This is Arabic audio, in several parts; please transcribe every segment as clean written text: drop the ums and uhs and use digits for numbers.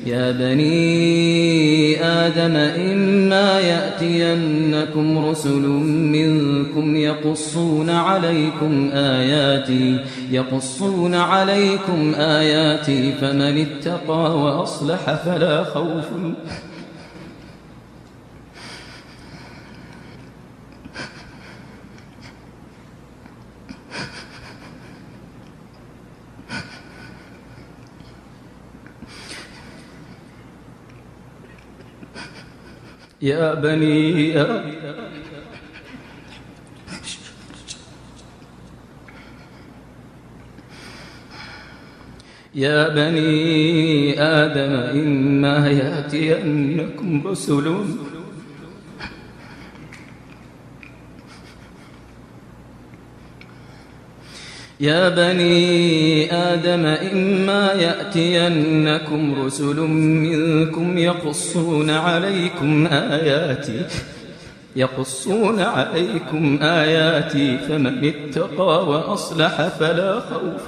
يا بني آدم إما يأتينكم رسل منكم يقصون عليكم آياتي فمن اتقى وأصلح فلا خوف يا بني آدم إما يأتينكم رسل يا بني آدم إما يأتينكم رسل منكم يقصون عليكم آياتي فمن اتقى وأصلح فلا خوف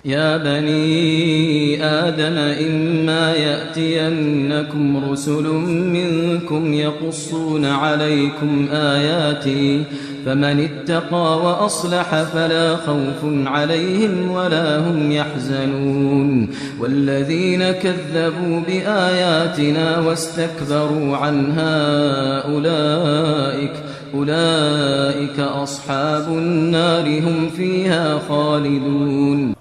يا بني آدم إما يأتينكم رسل منكم يقصون عليكم آياتي فمن اتقى وأصلح فلا خوف عليهم ولا هم يحزنون والذين كذبوا بآياتنا واستكبروا عنها أولئك أصحاب النار هم فيها خالدون